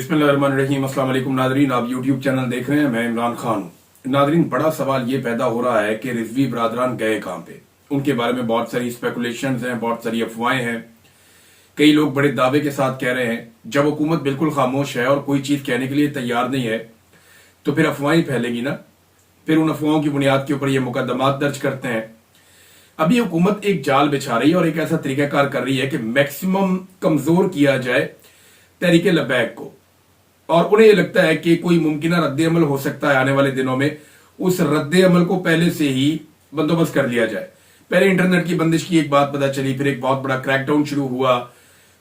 बिस्मिल्लाहिर्रहमानिर्रहीम। अस्सलाम वालेकुम नादरीन, आप यूट्यूब चैनल देख रहे हैं, मैं इमरान खान हूं। नादरीन, बड़ा सवाल ये पैदा हो रहा है कि रिजवी बरादरान गए कहां पे। उनके बारे में बहुत सारी स्पेकुलेशंस हैं, बहुत सारी अफवाहें हैं। कई लोग बड़े दावे के साथ कह रहे हैं जब हुकूमत बिल्कुल खामोश है और कोई चीज कहने के लिए तैयार नहीं है तो फिर अफवाहें फैलेंगी ना। फिर उन अफवाहों की बुनियाद के ऊपर ये मुकदमात दर्ज करते हैं। अभी हुकूमत एक जाल बिछा रही है और एक ऐसा तरीकाकार कर रही है कि मैक्सिमम कमजोर किया जाए तहरीक लब्बैक को, और उन्हें यह लगता है कि कोई मुमकिन रद्द-ए-अमल हो सकता है आने वाले दिनों में, उस रद्द-ए-अमल को पहले से ही बंदोबस्त कर लिया जाए। पहले इंटरनेट की बंदिश की एक बात पता चली, फिर एक बहुत बड़ा क्रैकडाउन शुरू हुआ,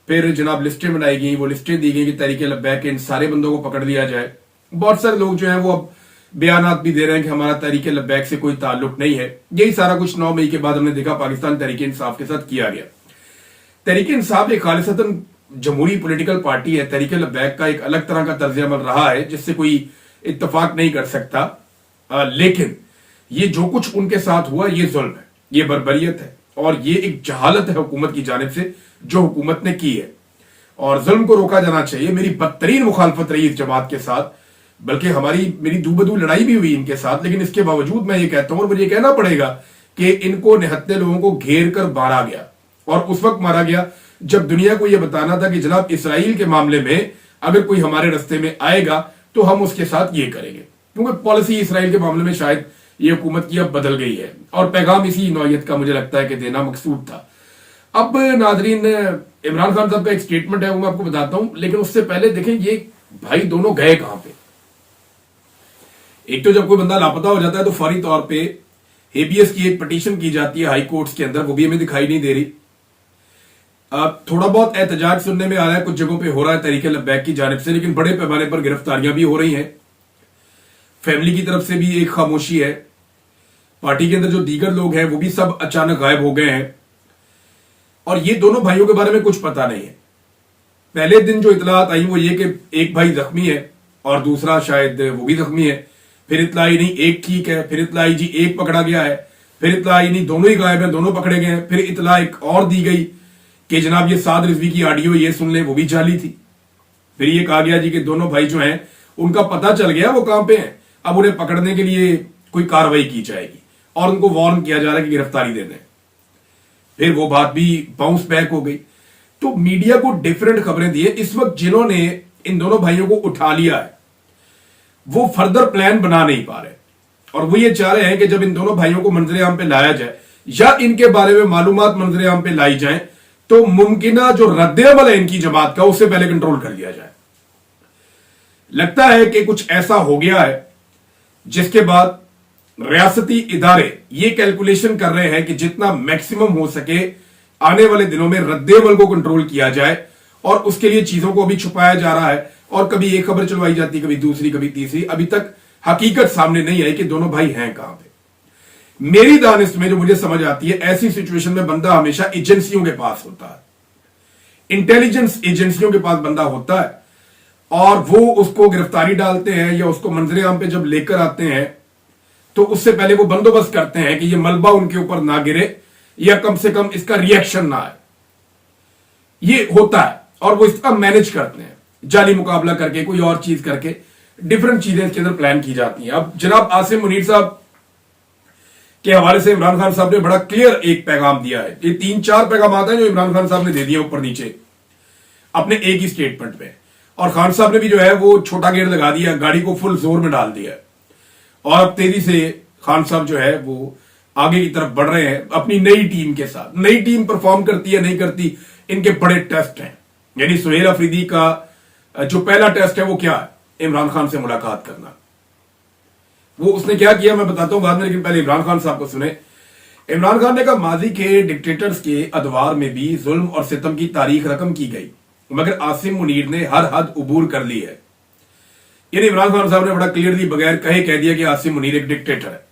फिर जनाब लिस्टें बनाई गई, वो लिस्टें दी गई कि तहरीक लब्बैक के इन सारे बंदों को पकड़ लिया जाए। बहुत सारे लोग जो है वो अब बयानात भी दे रहे हैं कि हमारा तहरीक लब्बैक से कोई ताल्लुक नहीं है। यही सारा कुछ 9 मई के बाद हमने देखा पाकिस्तान तहरीक इंसाफ के साथ किया गया। तहरीक इंसाफ एक खालिसतन जमहूरी पॉलिटिकल पार्टी है। तहरीक लब्बैक का एक अलग तरह का तर्ज अमल रहा है जिससे कोई इत्तफाक नहीं कर सकता। लेकिन ये जो कुछ उनके साथ हुआ ये जुल्म है, ये बर्बरियत है और ये एक जहालत है हुकूमत की जानिब से जो हुकूमत ने की है, और जुल्म को रोका जाना चाहिए। मेरी बदतरीन मुखालफत रही इस जमात के साथ, बल्कि मेरी दूबदू लड़ाई भी हुई इनके साथ, लेकिन इसके बावजूद मैं ये कहता हूं और मुझे कहना पड़ेगा कि इनको निहत्ते लोगों को घेर कर मारा गया, और उस वक्त मारा गया जब दुनिया को यह बताना था कि जनाब इसराइल के मामले में अगर कोई हमारे रास्ते में आएगा तो हम उसके साथ ये करेंगे, क्योंकि पॉलिसी इसराइल के मामले में शायद ये हुकूमत की अब बदल गई है और पैगाम इसी नौयत का मुझे लगता है कि देना मकसूद था। अब नाजरीन, इमरान खान साहब का एक स्टेटमेंट है वो मैं आपको बताता हूं, लेकिन उससे पहले देखें ये भाई दोनों गए कहां पे। एक तो जब कोई बंदा लापता हो जाता है तो फौरी तौर पे हेबियस की एक पिटीशन की जाती है हाई कोर्ट्स के अंदर, वो भी हमें दिखाई नहीं दे रही। थोड़ा बहुत एहतजाज सुनने में आ रहा है, कुछ जगहों पे हो रहा है तहरीक लब्बैक की जानिब से, लेकिन बड़े पैमाने पर गिरफ्तारियां भी हो रही हैं। फैमिली की तरफ से भी एक खामोशी है। पार्टी के अंदर जो दीगर लोग हैं वो भी सब अचानक गायब हो गए हैं, और ये दोनों भाइयों के बारे में कुछ पता नहीं है। पहले दिन जो इतलात आई वो ये कि एक भाई जख्मी है और दूसरा शायद वो भी जख्मी है, फिर इतला आई नहीं एक ठीक है, फिर इतला आई जी एक पकड़ा गया है, फिर इतला आई नहीं दोनों ही गायब हैं, दोनों पकड़े गए हैं, फिर इतला एक और दी गई कि जनाब ये साद रिजवी की ऑडियो ये सुन ले, वो भी जाली थी। फिर ये कहा गया जी कि दोनों भाई जो हैं उनका पता चल गया वो कहां पे हैं, अब उन्हें पकड़ने के लिए कोई कार्रवाई की जाएगी और उनको वार्न किया जा रहा है कि गिरफ्तारी दे दें। फिर वो बात भी बाउंस बैक हो गई। तो मीडिया को डिफरेंट खबरें दी है। इस वक्त जिन्होंने इन दोनों भाइयों को उठा लिया है वो फर्दर प्लान बना नहीं पा रहे, और वो ये चाह रहे हैं कि जब इन दोनों भाइयों को मंजरे आम पे लाया जाए या इनके बारे में मालूमात मंजरे आम पे लाई जाए तो मुमकिना जो रद्द-ए-अमल है इनकी जमात का उससे पहले कंट्रोल कर लिया जाए। लगता है कि कुछ ऐसा हो गया है जिसके बाद रियासती इदारे ये कैलकुलेशन कर रहे हैं कि जितना मैक्सिमम हो सके आने वाले दिनों में रद्द-ए-अमल को कंट्रोल किया जाए, और उसके लिए चीजों को अभी छुपाया जा रहा है और कभी एक खबर चलवाई जाती, कभी दूसरी, कभी तीसरी। अभी तक हकीकत सामने नहीं आई कि दोनों भाई हैं कहां पे। मेरी दानिश में जो मुझे समझ आती है, ऐसी सिचुएशन में बंदा हमेशा एजेंसियों के पास होता है, इंटेलिजेंस एजेंसियों के पास बंदा होता है, और वो उसको गिरफ्तारी डालते हैं या उसको मंजरे आम पे जब लेकर आते हैं तो उससे पहले वो बंदोबस्त करते हैं कि ये मलबा उनके ऊपर ना गिरे या कम से कम इसका रिएक्शन ना आए। ये होता है और वो इसका मैनेज करते हैं, जाली मुकाबला करके, कोई और चीज करके, डिफरेंट चीजें इसके अंदर प्लान की जाती हैं। अब जनाब आसिम मुनीर साहब के हवाले से इमरान खान साहब ने बड़ा क्लियर एक पैगाम दिया है। ये 3-4 पैगाम आते हैं जो इमरान खान साहब ने दे दिए ऊपर नीचे अपने एक ही स्टेटमेंट में, और खान साहब ने भी जो है वो छोटा गेयर लगा दिया, गाड़ी को फुल जोर में डाल दिया, और अब तेजी से खान साहब जो है वो आगे की तरफ बढ़ रहे हैं अपनी नई टीम के साथ। नई टीम परफॉर्म करती है नहीं करती, इनके बड़े टेस्ट हैं। यानी सुहेल अफरीदी का जो पहला टेस्ट है वो क्या है, इमरान खान से मुलाकात करना। वो उसने क्या किया मैं बताता हूं बाद में, लेकिन पहले इमरान खान साहब को सुने। इमरान खान ने कहा माजी के डिक्टेटर्स के अदवार में भी जुल्म और सितम की तारीख रकम की गई, मगर आसिम मुनीर ने हर हद उबूर कर ली है। यानी इमरान खान साहब ने बड़ा क्लियरली बगैर कहे कह दिया कि आसिम मुनीर एक डिक्टेटर है।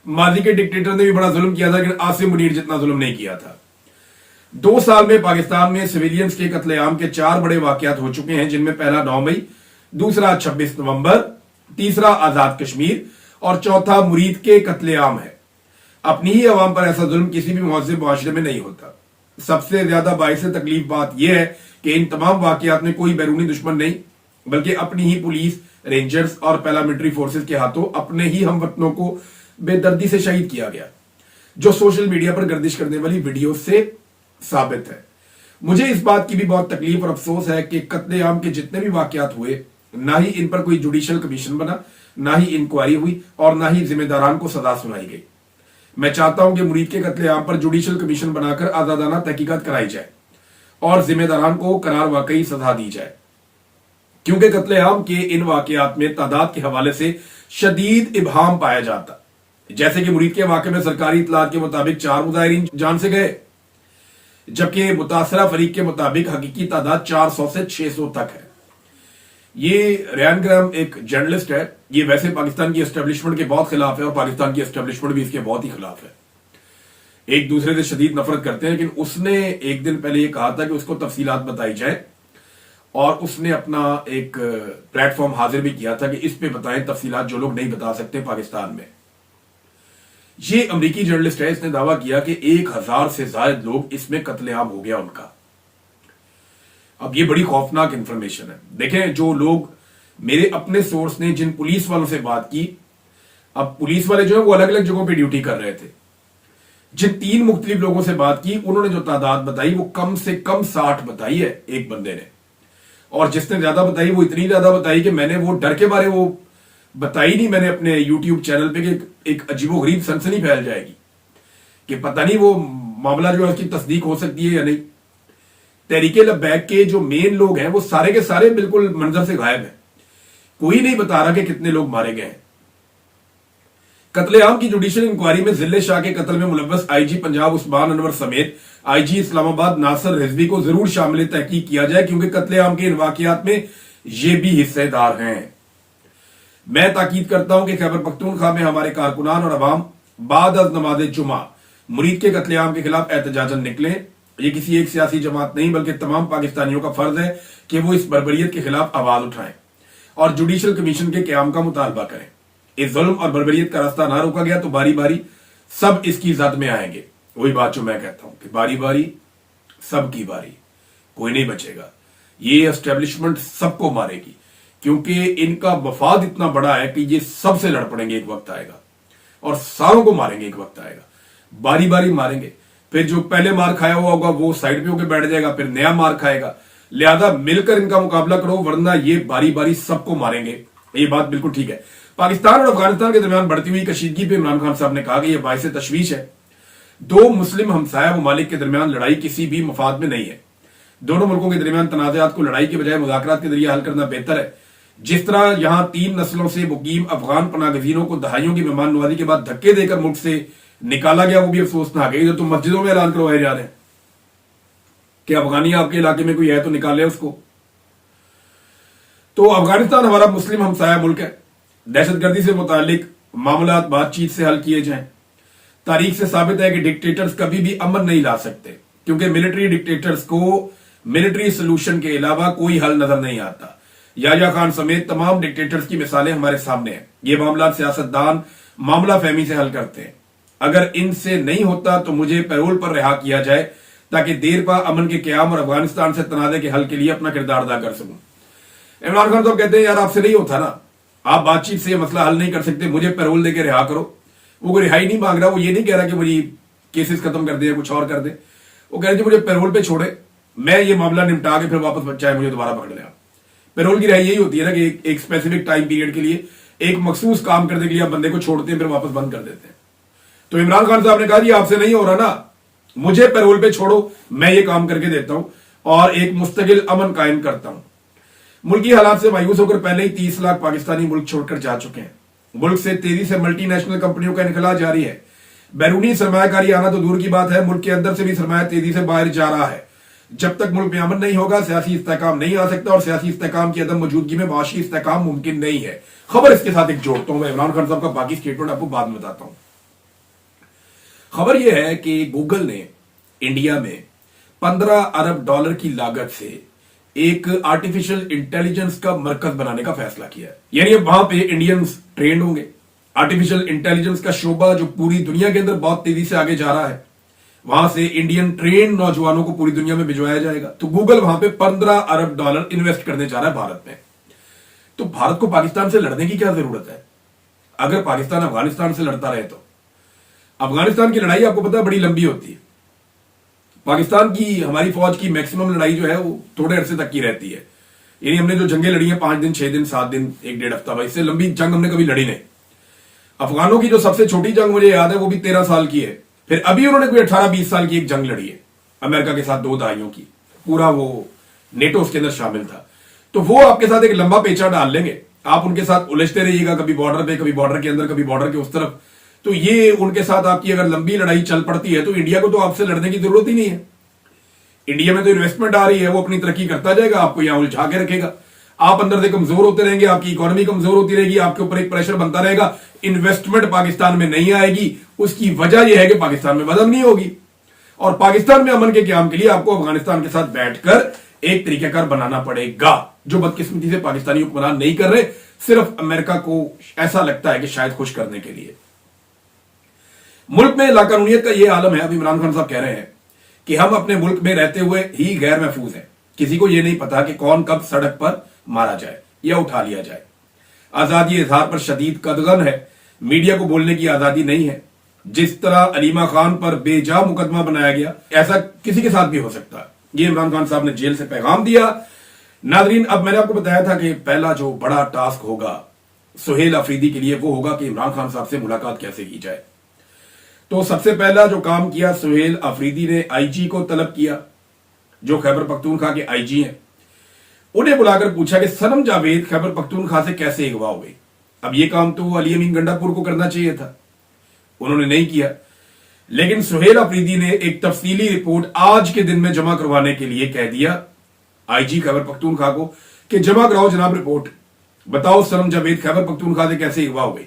माजी के डिक्टेटर ने भी बड़ा जुल्म किया था, लेकिन आसिम मुनीर जितना जुल्म नहीं किया था। 2 साल में पाकिस्तान में सिविलियंस के कत्लेआम के 4 बड़े वाकयात हो चुके हैं, जिनमें पहला 9 मई, दूसरा 26 नवंबर, तीसरा आजाद कश्मीर और चौथा मुरीद के कत्लेआम है। अपनी ही अवाम पर ऐसा जुल्म किसी भी मुहज़्ज़ब मुआशरे में नहीं होता। सबसे ज्यादा बाइस तकलीफ बात यह है कि इन तमाम वाकयात में कोई बैरूनी दुश्मन नहीं, बल्कि अपनी ही पुलिस, रेंजर्स और पैरामिलिट्री फोर्सेस के हाथों अपने ही हमवतनों को बेदर्दी से शहीद किया गया, जो सोशल मीडिया पर गर्दिश करने वाली वीडियो से साबित है। मुझे इस बात की भी बहुत तकलीफ और अफसोस है कि कत्लेआम के जितने भी वाकयात हुए, ना ही इन पर कोई जुडिशियल कमीशन बना, ना ही इंक्वायरी हुई और ना ही जिम्मेदारान को सजा सुनाई गई। मैं चाहता हूं कि मुरीद के कत्लेआम पर जुडिशियल कमीशन बनाकर आजादाना तहकीकात कराई जाए और जिम्मेदारान को करार वाकई सजा दी जाए, क्योंकि कत्लेआम के इन वाकयात में तादाद के हवाले से शदीद इबहाम पाया जाता। जैसे कि मुरीद के वाकये में सरकारी इतलात के मुताबिक 4 मुजाहिरीन जान से गए, जबकि मुतासरा फरीक के मुताबिक हकीकी तादाद 400 से 600 तक है। ये रयान ग्राम एक जर्नलिस्ट है, ये वैसे पाकिस्तान की एस्टेब्लिशमेंट के बहुत खिलाफ है और पाकिस्तान की एस्टेब्लिशमेंट भी इसके बहुत ही खिलाफ है, एक दूसरे से शदीद नफरत करते हैं। लेकिन उसने एक दिन पहले ये कहा था कि उसको तफसीलात बताई जाए और उसने अपना एक प्लेटफॉर्म हाजिर भी किया था कि इस पे बताएं तफसीलात जो लोग नहीं बता सकते पाकिस्तान में। ये अमेरिकी जर्नलिस्ट है, इसने दावा किया कि 1000 से ज्यादा लोग इसमें कत्लेआम हो गया उनका। अब ये बड़ी खौफनाक इंफॉर्मेशन है। देखें, जो लोग मेरे अपने सोर्स ने जिन पुलिस वालों से बात की, अब पुलिस वाले जो है वो अलग अलग जगहों पे ड्यूटी कर रहे थे, जिन 3 मुख्तलिफ लोगों से बात की उन्होंने जो तादाद बताई वो कम से कम 60 बताई है एक बंदे ने, और जिसने ज्यादा बताई वो इतनी ज्यादा बताई कि मैंने वो डर के बारे वो बताई नहीं मैंने अपने यूट्यूब चैनल पे कि एक अजीबोगरीब सनसनी फैल जाएगी कि पता नहीं वो मामला जो है उसकी तस्दीक हो सकती है या नहीं। तहरीके लब्बैक के जो मेन लोग हैं वो सारे के सारे बिल्कुल मंजर से गायब हैं, कोई नहीं बता रहा कि कितने लोग मारे गए हैं। कत्लेआम की जुडिशियल इंक्वायरी में जिले शाह के कत्ल में मुलव्वस आईजी पंजाब उस्मान अनवर समेत आईजी इस्लामाबाद नासिर रिजवी को जरूर शामिल तहकीक किया जाए, क्योंकि कत्लेआम के इन वाकयात में ये भी हिस्सेदार हैं। मैं ताकीद करता हूं कि खैबर पख्तूनख्वा में हमारे कारकुनान और अवाम बाद अज नमाज जुमा मुरीद के कत्लेआम के खिलाफ एहतजाजन निकले। ये किसी एक सियासी जमात नहीं बल्कि तमाम पाकिस्तानियों का फर्ज है कि वो इस बर्बरियत के खिलाफ आवाज उठाएं और जुडिशियल कमीशन के क्याम का मुतालबा करें। इस जुल्म और बर्बरियत का रास्ता ना रोका गया तो बारी बारी सब इसकी जद में आएंगे। वही बात जो मैं कहता हूं कि बारी बारी सबकी बारी, कोई नहीं बचेगा। ये एस्टेब्लिशमेंट सबको मारेगी, क्योंकि इनका मफाद इतना बड़ा है कि ये सबसे लड़ पड़ेंगे एक वक्त आएगा, और सारों को मारेंगे एक वक्त आएगा, बारी बारी मारेंगे। फिर जो पहले मार खाया हुआ होगा वो साइड पे होकर बैठ जाएगा, फिर नया मार खाएगा। लिहाजा मिलकर इनका मुकाबला करो, वरना ये बारी बारी सबको मारेंगे। ये बात बिल्कुल ठीक है। पाकिस्तान और अफगानिस्तान के दरमियान बढ़ती हुई कशीदगी पे इमरान खान साहब ने कहा कि यह बाइस तशवीश है। 2 मुस्लिम हमसाया ममालिक के दरमियान लड़ाई किसी भी मफाद में नहीं है। दोनों मुल्कों के दरमियान तनाज़ात को लड़ाई के बजाय मुज़ाकरात के जरिए हल करना बेहतर है। जिस तरह यहां 3 नस्लों से मुकीम अफगान पनागजीनों को दहाइयों की मेहमान नवाजी के बाद धक्के देकर मुल्क से निकाला गया, वो भी अफसोसनाक है। जो तुम मस्जिदों में ऐलान करवाए जा रहे हैं कि अफगानी आपके इलाके में कोई है तो निकाले उसको। तो अफगानिस्तान हमारा मुस्लिम हमसाया मुल्क है। दहशतगर्दी से मुतालिक मामलात बातचीत से हल किए जाएं। तारीख से साबित है कि डिक्टेटर्स कभी भी अमन नहीं ला सकते, क्योंकि मिलिट्री डिक्टेटर्स को मिलिट्री सोल्यूशन के अलावा कोई हल नजर नहीं आता। याया खान समेत तमाम डिक्टेटर्स की मिसालें हमारे सामने हैं। ये मामला सियासतदान मामला फहमी से हल करते हैं। अगर इनसे नहीं होता तो मुझे पैरोल पर रिहा किया जाए, ताकि देर पा अमन के क्याम और अफगानिस्तान से तनाज़े के हल के लिए अपना किरदार अदा कर सकूं। इमरान खान साहब कहते हैं यार आपसे नहीं होता ना, आप बातचीत से मसला हल नहीं कर सकते, मुझे पैरोल देके रिहा करो। वो कोई रिहाई नहीं मांग रहा, वो ये नहीं कह रहा कि मुझे केसेस खत्म कर दे या कुछ और कर दे। वो कह रहे थे मुझे पैरोल पे छोड़े, मैं ये मामला निपटा के फिर वापस चाहे मुझे दोबारा पकड़ लिया। पैरोल की रिहाई यही होती है ना कि एक स्पेसिफिक टाइम पीरियड के लिए एक मखसूस काम करने के लिए आप बंदे को छोड़ते हैं फिर वापस बंद कर देते हैं। तो इमरान खान साहब ने कहा जी आपसे नहीं हो रहा ना, मुझे पैरोल पे छोड़ो, मैं ये काम करके देता हूं और एक मुस्तकिल अमन कायम करता हूं। मुल्की हालात से मायूस होकर पहले ही 30 लाख पाकिस्तानी मुल्क छोड़कर जा चुके हैं। मुल्क से तेजी से मल्टीनेशनल कंपनियों का इनखला जारी है। बैरूनी सरमायाकारी आना तो दूर की बात है, मुल्क के अंदर से भी सरमाया तेजी से बाहर जा रहा है। जब तक मुल्क में अमन नहीं होगा सियासी इस्तेहकाम नहीं आ सकता, और सियासी इस्तेहकाम की अदम मौजूदगी में माशी इस्तेहकाम मुमकिन नहीं है। खबर इसके साथ एक जोड़ता हूं, मैं इमरान खान साहब का बाकी स्टेटमेंट आपको बाद में बताता हूं। खबर यह है कि गूगल ने इंडिया में $15 अरब की लागत से एक आर्टिफिशियल इंटेलिजेंस का मरकज बनाने का फैसला किया है। यानी अब वहां पे इंडियंस ट्रेंड होंगे। आर्टिफिशियल इंटेलिजेंस का शोबा जो पूरी दुनिया के अंदर बहुत तेजी से आगे जा रहा है, वहां से इंडियन ट्रेन नौजवानों को पूरी दुनिया में भिजवाया जाएगा। तो गूगल वहां पे $15 अरब इन्वेस्ट करने जा रहा है भारत में। तो भारत को पाकिस्तान से लड़ने की क्या जरूरत है? अगर पाकिस्तान अफगानिस्तान से लड़ता रहे तो अफगानिस्तान की लड़ाई आपको पता है बड़ी लंबी होती है। पाकिस्तान की हमारी फौज की मैक्सिमम लड़ाई जो है वो थोड़े अरसे तक की रहती है। यानी हमने जो जंगें लड़ी हैं 5 दिन 6 दिन 7 दिन 1-1.5 हफ्ता, भाई इससे लंबी जंग हमने कभी लड़ी नहीं। अफगानों की जो सबसे छोटी जंग मुझे याद है वो भी 13 साल की है। फिर अभी उन्होंने कोई 18-20 साल की एक जंग लड़ी है अमेरिका के साथ 2 दहाइयों की, पूरा वो नेटो उसके अंदर शामिल था। तो वो आपके साथ एक लंबा पेचा डाल लेंगे, आप उनके साथ उलझते रहिएगा, कभी बॉर्डर पे, कभी बॉर्डर के अंदर, कभी बॉर्डर के उस तरफ। तो ये उनके साथ आपकी अगर लंबी लड़ाई चल पड़ती है तो इंडिया को तो आपसे लड़ने की जरूरत ही नहीं है। इंडिया में तो इन्वेस्टमेंट आ रही है, वो अपनी तरक्की करता जाएगा, आपको यहां उलझा के रखेगा। आप अंदर से कमजोर होते रहेंगे, आपकी इकोनॉमी कमजोर होती रहेगी, आपके ऊपर एक प्रेशर बनता रहेगा, इन्वेस्टमेंट पाकिस्तान में नहीं आएगी। उसकी वजह यह है कि पाकिस्तान में मदद नहीं होगी, और पाकिस्तान में अमन के क्याम के लिए आपको अफगानिस्तान के साथ बैठकर एक तरीकाकार बनाना पड़ेगा, जो बदकिस्मती से पाकिस्तानी हुक्मरान नहीं कर रहे, सिर्फ अमेरिका को ऐसा लगता है कि शायद खुश करने के लिए। मुल्क में लाकानूनियत का यह आलम है। अभी इमरान खान साहब कह रहे हैं कि हम अपने मुल्क में रहते हुए ही गैर महफूज हैं, किसी को यह नहीं पता कि कौन कब सड़क पर मारा जाए या उठा लिया जाए। आजादी इजहार पर शदीद कदगन है, मीडिया को बोलने की आजादी नहीं है। जिस तरह अलीमा खान पर बेजा मुकदमा बनाया गया, ऐसा किसी के साथ भी हो सकता है। ये इमरान खान साहब ने जेल से पैगाम दिया। नादरीन, अब मैंने आपको बताया था कि पहला जो बड़ा टास्क होगा सुहेल अफरीदी के लिए वो होगा कि इमरान खान साहब से मुलाकात कैसे की जाए। तो सबसे पहला जो काम किया, सुहेल अफरीदी ने आईजी को तलब किया, जो खैबर पख्तूनख्वा के आईजी हैं। उन्हें बुलाकर पूछा कि सनम जावेद खैबर पख्तूनख्वा से कैसे अगवा हो गई। अब यह काम तो अली अमीन गंडापुर को करना चाहिए था, उन्होंने नहीं किया। लेकिन सुहेल अफरीदी ने एक तफसीली रिपोर्ट आज के दिन में जमा करवाने के लिए कह दिया आईजी खैबर पख्तूनख्वा को कि जमा कराओ जनाब रिपोर्ट, बताओ सनम जावेद खैबर पख्तूनख्वा से कैसे अगवा हो गई।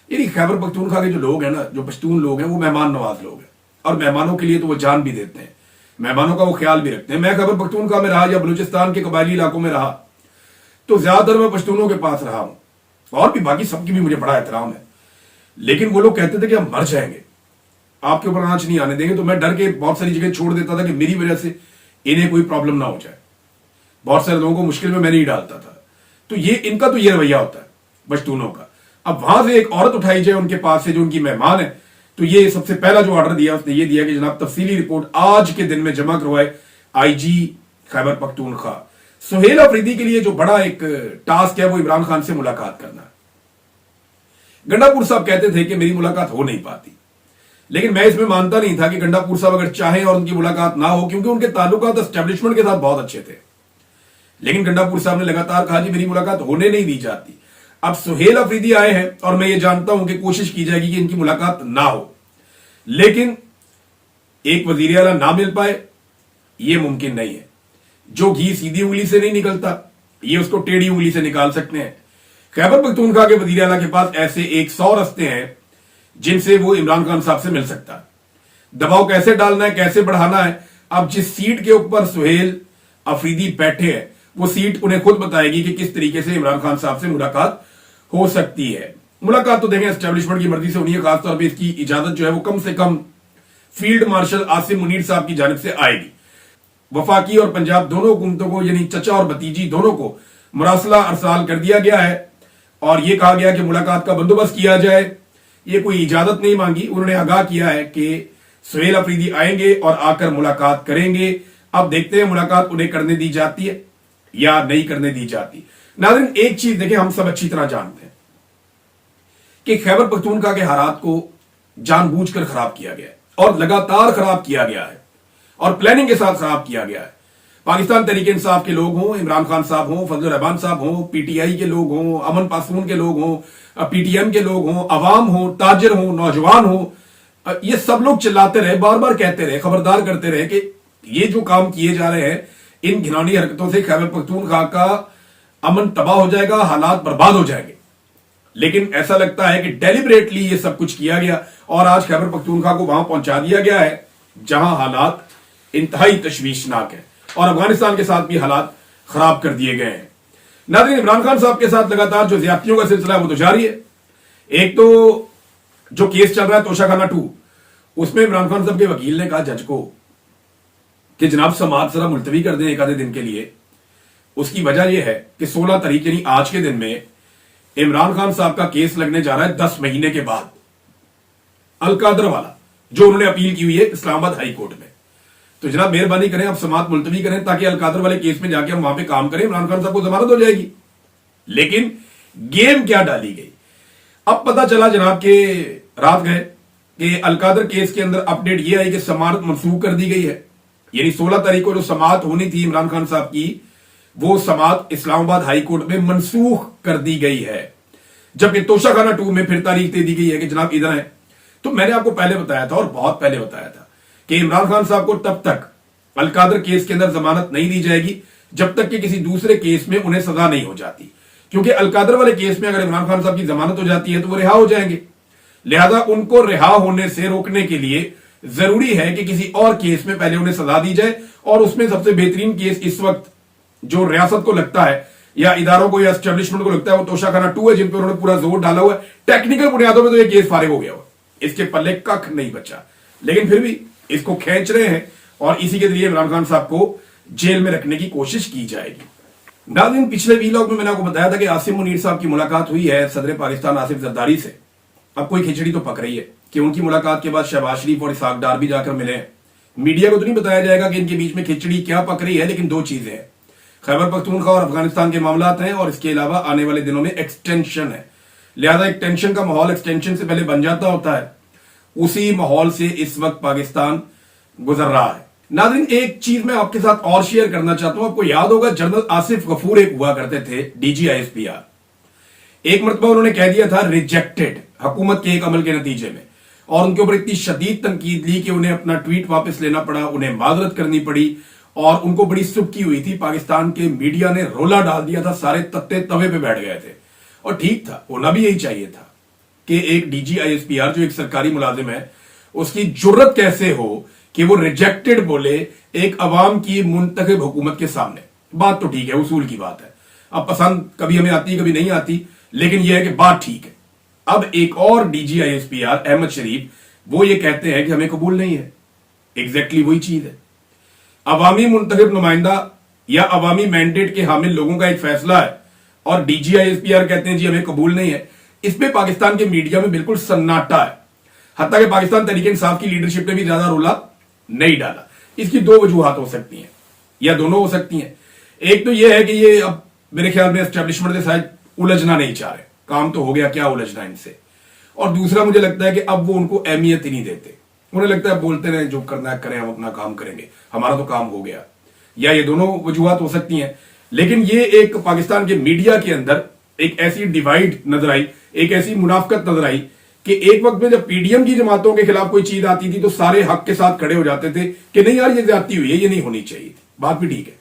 यानी खैबर पख्तूनख्वा के जो लोग हैं ना, जो पश्तून लोग हैं, वो मेहमान नवाज लोग हैं, और मेहमानों के लिए तो वो जान भी देते हैं, मेहमानों का वो ख्याल भी रखते हैं। मैं खैबर पख्तूनख्वा में रहा या बलूचिस्तान के कबायली इलाकों में रहा तो ज्यादातर मैं पश्तूनों के पास रहा हूं, और भी बाकी सबकी भी मुझे बड़ा एहतराम है। लेकिन वो लोग कहते थे कि हम मर जाएंगे, आपके ऊपर आंच नहीं आने देंगे। तो मैं डर के बहुत सारी जगह छोड़ देता था कि मेरी वजह से इन्हें कोई प्रॉब्लम ना हो जाए। बहुत सारे लोगों को मुश्किल में मैं नहीं डालता था। तो ये इनका तो ये रवैया होता है पश्तूनों का। अब वहां से एक औरत उठाई जाए उनके पास से जो उनकी मेहमान है, तो ये सबसे पहला जो ऑर्डर दिया उसने ये दिया कि जनाब तफसीली रिपोर्ट आज के दिन में जमा करवाए आईजी खैबर पख्तूनख्वा। सुहेल अफरीदी के लिए जो बड़ा एक टास्क है वो इमरान खान से मुलाकात करना। गंडापुर साहब कहते थे कि मेरी मुलाकात हो नहीं पाती, लेकिन मैं इसमें मानता नहीं था कि गंडापुर साहब अगर चाहें और उनकी मुलाकात ना हो, क्योंकि उनके ताल्लुकात एस्टेब्लिशमेंट के साथ बहुत अच्छे थे। लेकिन गंडापुर साहब ने लगातार कहा कि मेरी मुलाकात होने नहीं दी जाती। अब सुहेल अफरीदी आए हैं और मैं ये जानता हूं कि कोशिश की जाएगी कि इनकी मुलाकात ना हो, लेकिन एक वजीर आला ना मिल पाए ये मुमकिन नहीं है। जो घी सीधी उंगली से नहीं निकलता, ये उसको टेढ़ी उंगली से निकाल सकते हैं। खैबर पख्तूनख्वा के वजीर आला के पास ऐसे 100 रास्ते हैं जिनसे वो इमरान खान साहब से मिल सकता है। दबाव कैसे डालना है, कैसे बढ़ाना है, अब जिस सीट के ऊपर सुहेल अफरीदी बैठे हैं वो सीट उन्हें खुद बताएगी कि किस तरीके से इमरान खान साहब से मुलाकात हो सकती है। मुलाकात तो देखें एस्टेब्लिशमेंट की मर्जी से होनी है, खासतौर पर इसकी इजाजत जो है वो कम से कम फील्ड मार्शल आसिम मुनीर साहब की जानिब से आएगी। वफाकी और पंजाब दोनों हुकूमतों को, यानी चचा और भतीजी दोनों को मुरासला अरसाल कर दिया गया है और यह कहा गया कि मुलाकात का बंदोबस्त किया जाए। ये कोई इजाजत नहीं मांगी, उन्होंने आगाह किया है कि सुहेल अफरीदी आएंगे और आकर मुलाकात करेंगे। अब देखते हैं मुलाकात उन्हें करने दी जाती है या नहीं करने दी जाती। नाज़रीन, एक चीज देखें, हम सब अच्छी तरह जानते हैं कि खैबर पख्तूनख्वा के हालात को जानबूझकर खराब किया गया है और लगातार खराब किया गया है और प्लानिंग के साथ खराब किया गया है। पाकिस्तान तहरीक इंसाफ के लोग हों, इमरान खान साहब हों, फजल रहमान साहब हों, पीटीआई के लोग हों, अमन पासून के लोग हों, पीटीएम के लोग हों, अवाम हों, ताजिर हों, नौजवान हों, ये सब लोग चिल्लाते रहे, बार बार कहते रहे, खबरदार करते रहे कि ये जो काम किए जा रहे हैं इन घिनौनी हरकतों से खैबर पख्तूनख्वा का अमन तबाह हो जाएगा, हालात बर्बाद हो जाएंगे। लेकिन ऐसा लगता है कि डेलिबरेटली ये सब कुछ किया गया और आज खैबर पख्तूनख्वा को वहां पहुंचा दिया गया है जहां हालात इंतहाई तशवीशनाक है और अफगानिस्तान के साथ भी हालात खराब कर दिए गए हैं। नाज़रीन, इमरान खान साहब के साथ लगातार जो ज्यादतियों का सिलसिला है वो तो जारी है। एक तो जो केस चल रहा है तोशाखाना 2, उसमें इमरान खान साहब के वकील ने कहा जज को कि जनाब समाअत जरा मुलतवी कर दें एक आधे दिन के लिए, उसकी वजह यह है कि 16 तारीख यानी आज के दिन में इमरान खान साहब का केस लगने जा रहा है 10 महीने के बाद, अलकादर वाला जो उन्होंने अपील की हुई है इस्लामाबाद हाई कोर्ट में। तो जनाब मेहरबानी करें, आप समाअत मुलतवी करें ताकि अलकादर वाले केस में जाके हम वहां पे काम करें, इमरान खान साहब को जमानत हो जाएगी। लेकिन गेम क्या डाली गई, अब पता चला जनाब के रात गए कि अलकादर केस के अंदर अपडेट ये आई कि समाअत मनसूख कर दी गई है। यानी 16 तारीख को जो समाअत होनी थी इमरान खान साहब की, वो समाअत इस्लामाबाद हाई कोर्ट में मनसूख कर दी गई है। जबकि तोशाखाना 2 में फिर तारीख दे दी गई है कि जनाब इधर है। तो मैंने आपको पहले बताया था और बहुत पहले बताया था कि इमरान खान साहब को तब तक अलकादर केस के अंदर जमानत नहीं दी जाएगी जब तक कि किसी दूसरे केस में उन्हें सजा नहीं हो जाती, क्योंकि अलकादर वाले केस में अगर इमरान खान साहब की जमानत हो जाती है तो वो रिहा हो जाएंगे। लिहाजा उनको रिहा होने से रोकने के लिए जरूरी है कि किसी और केस में पहले उन्हें सजा दी जाए। और उसमें सबसे बेहतरीन केस इस वक्त जो रियासत को लगता है या इदारों को या एस्टेब्लिशमेंट को लगता है वो तोशाखाना 2 है, जिन पर उन्होंने पूरा जोर डाला हुआ है। टेक्निकल बुनियादों में तो ये केस फारिग हो गया हुआ, इसके पल्ले कख नहीं बचा, लेकिन फिर भी इसको खींच रहे हैं और इसी के जरिए इमरान खान साहब को जेल में रखने की कोशिश की जाएगी। नाज़रीन, पिछले वीलॉग में मैंने आपको बताया था कि आसिम मुनीर साहब की मुलाकात हुई है सदर पाकिस्तान आसिफ जरदारी से। अब कोई खिचड़ी तो पक रही है कि उनकी मुलाकात के बाद शहबाज शरीफ और इसहाक डार भी जाकर मिले हैं। मीडिया को तो नहीं बताया जाएगा कि इनके बीच में खिचड़ी क्या पक रही है, लेकिन दो चीजें हैं, खैबर पख्तूनख्वा और अफगानिस्तान के मामलात हैं और इसके अलावा आने वाले दिनों में एक्सटेंशन है। लिहाजा एक टेंशन का माहौल एक्सटेंशन से पहले बन जाता होता है, उसी माहौल से इस वक्त पाकिस्तान गुजर रहा है। नाज़रीन, एक चीज मैं आपके साथ और शेयर करना चाहता हूं। आपको याद होगा जनरल आसिफ गफूर एक हुआ करते थे डीजी ISPR। एक मरतबा उन्होंने कह दिया था रिजेक्टेड हुकूमत के एक अमल के नतीजे में, और उनके ऊपर इतनी शदीद तनकीद ली कि उन्हें अपना ट्वीट वापस लेना पड़ा, उन्हें माजरत करनी पड़ी और उनको बड़ी सुबकी हुई थी। पाकिस्तान के मीडिया ने रोला डाल दिया था, सारे तत्ते तवे पे बैठ गए थे और ठीक था, होना भी यही चाहिए था कि एक डीजी ISPR जो एक सरकारी मुलाजिम है उसकी जुर्रत कैसे हो कि वो रिजेक्टेड बोले एक अवाम की मुंतखब हुकूमत के सामने। बात तो ठीक है, उसूल की बात है, अब पसंद कभी हमें आती कभी नहीं आती, लेकिन यह है कि बात ठीक है। अब एक और डीजी ISPR अहमद शरीफ वो ये कहते हैं कि हमें कबूल नहीं है। एग्जैक्टली वही चीज है, अवामी मुंतखब नुमाइंदा या अवामी मैंडेट के हामिल लोगों का एक फैसला है और डीजी ISPR कहते हैं जी हमें कबूल नहीं है। इसमें पाकिस्तान के मीडिया में बिल्कुल सन्नाटा है, हत्ता कि पाकिस्तान तहरीक इंसाफ की लीडरशिप ने भी ज्यादा रोला नहीं डाला। इसकी दो वजूहात हो सकती हैं या दोनों हो सकती हैं। एक तो यह है कि ये अब मेरे ख्याल में एस्टेब्लिशमेंट के साथ उलझना नहीं चाह रहे, काम तो हो गया, क्या उलझना इनसे। और दूसरा मुझे लगता है कि अब वो उनको अहमियत ही नहीं देते, उन्हें लगता है बोलते रहे, जो करना है करें, हम अपना काम करेंगे, हमारा तो काम हो गया। या ये दोनों वजूहात हो सकती हैं, लेकिन ये एक पाकिस्तान के मीडिया के अंदर एक ऐसी डिवाइड नजर आई, एक ऐसी मुनाफकत नजर आई कि एक वक्त में जब PDM की जमातों के खिलाफ कोई चीज आती थी तो सारे हक के साथ खड़े हो जाते थे कि नहीं यार ये ज्यादती हुई है, ये नहीं होनी चाहिए, बात भी ठीक है।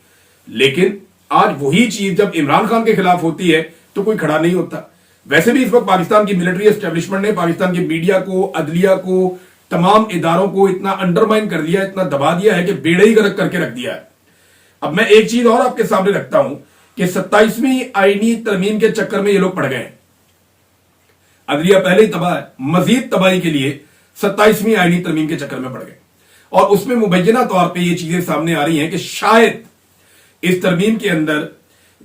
लेकिन आज वही चीज जब इमरान खान के खिलाफ होती है तो कोई खड़ा नहीं होता। वैसे भी इस वक्त पाकिस्तान की मिलिट्री एस्टेब्लिशमेंट ने पाकिस्तान के मीडिया को, अदलिया को, तमाम इदारों को इतना अंडरमाइन कर दिया, इतना दबा दिया है कि बेड़ा ही गर्क करके रख दिया है। अब मैं एक चीज और आपके सामने रखता हूं कि 27वीं आईनी तरमीम के चक्कर में ये लोग पड़ गए हैं। अदलिया पहले ही तबाह है, मजीद तबाही के लिए 27वीं आईनी तरमीम के चक्कर में पड़ गए और उसमें मुबैना तौर पर यह चीजें सामने आ रही हैं कि शायद इस तरमीम के अंदर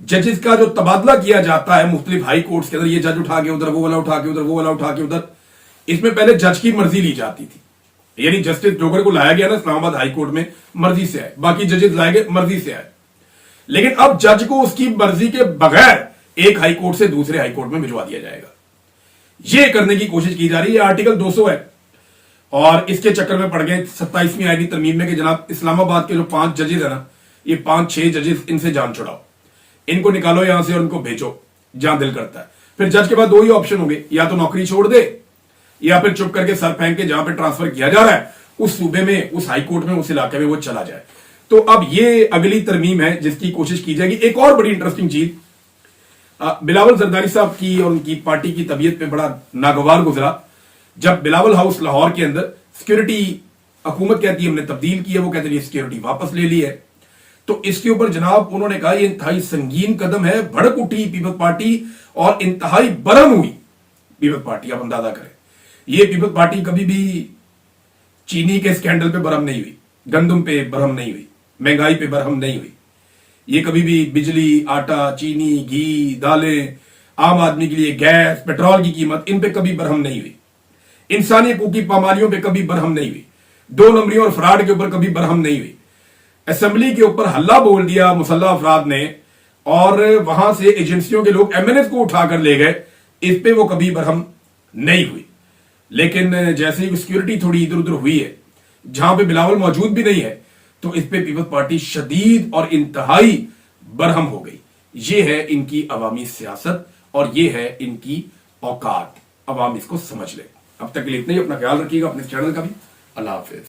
जजेस का जो तबादला किया जाता है मुख्तलिफ हाई कोर्ट्स के अंदर, ये जज उठा के उधर, वो वाला उठा के उधर, वो वाला उठा के उधर, इसमें पहले जज की मर्जी ली जाती थी। यानी जस्टिस जोगर को लाया गया ना इस्लामाबाद हाई कोर्ट में, मर्जी से आए, बाकी जजेस लाए गए मर्जी से आए। लेकिन अब जज को उसकी मर्जी के बगैर एक हाई कोर्ट से दूसरे हाई कोर्ट में भिजवा दिया जाएगा। यह करने की कोशिश की जा रही है। आर्टिकल 200 है और इसके चक्कर में पड़ गए 27वीं आईनी तरमीम में कि जनाब इस्लामाबाद के जो 5 जजेस है ना, ये 5-6 जजेस, इनसे जान छुड़ाओ, इनको निकालो यहां से और इनको भेजो जहां दिल करता है। फिर जज के पास दो ही ऑप्शन होंगे, या तो नौकरी छोड़ दे या फिर चुप करके सर फेंक के जहां पे ट्रांसफर किया जा रहा है उस सूबे में, उस हाई कोर्ट में, उस इलाके में वो चला जाए। तो अब ये अगली तरमीम है जिसकी कोशिश की जाएगी। एक और बड़ी इंटरेस्टिंग चीज, बिलावल जरदारी साहब की और उनकी पार्टी की तबीयत पे बड़ा नागवार गुजरा जब बिलावल हाउस लाहौर के अंदर सिक्योरिटी हुकूमत कहती है हमने तब्दील की है, वो कहते हैं सिक्योरिटी वापस ले ली है। तो इसके ऊपर जनाब उन्होंने कहा यह इंतहाई संगीन कदम है, भड़क उठी पीपल्स पार्टी और इंतहाई बरम हुई पीपल्स पार्टी। आप अंदाजा करें, यह पीपल्स पार्टी कभी भी चीनी के स्कैंडल पे बरहम नहीं हुई, गंदम पे बरहम नहीं हुई, महंगाई पे बरहम नहीं हुई। یہ کبھی بھی بجلی، آٹا، چینی، گھی، دالیں، عام آدمی کے لیے گیس، پیٹرول کی قیمت، ان پہ کبھی برہم نہیں ہوئی. انسانی حقوق کی پامالیوں پہ کبھی برہم نہیں ہوئی. 2 نمبریوں اور فراڈ کے اوپر کبھی برہم نہیں ہوئی. اسمبلی کے اوپر ہلہ بول دیا مسلح افراد نے اور وہاں سے ایجنسیوں کے لوگ MNS کو اٹھا کر لے گئے، اس پہ وہ کبھی برہم نہیں ہوئی. لیکن جیسے ہی سیکورٹی تھوڑی ادھر ادھر ہوئی ہے، جہاں پہ بلاول موجود بھی نہیں ہے، تو اس پہ پیپلز پارٹی شدید اور انتہائی برہم ہو گئی. یہ ہے ان کی عوامی سیاست اور یہ ہے ان کی اوقات. عوام اس کو سمجھ لے. اب تک کے لیے اتنا ہی. اپنا خیال رکھیے گا، اپنے چینل کا بھی. اللہ حافظ.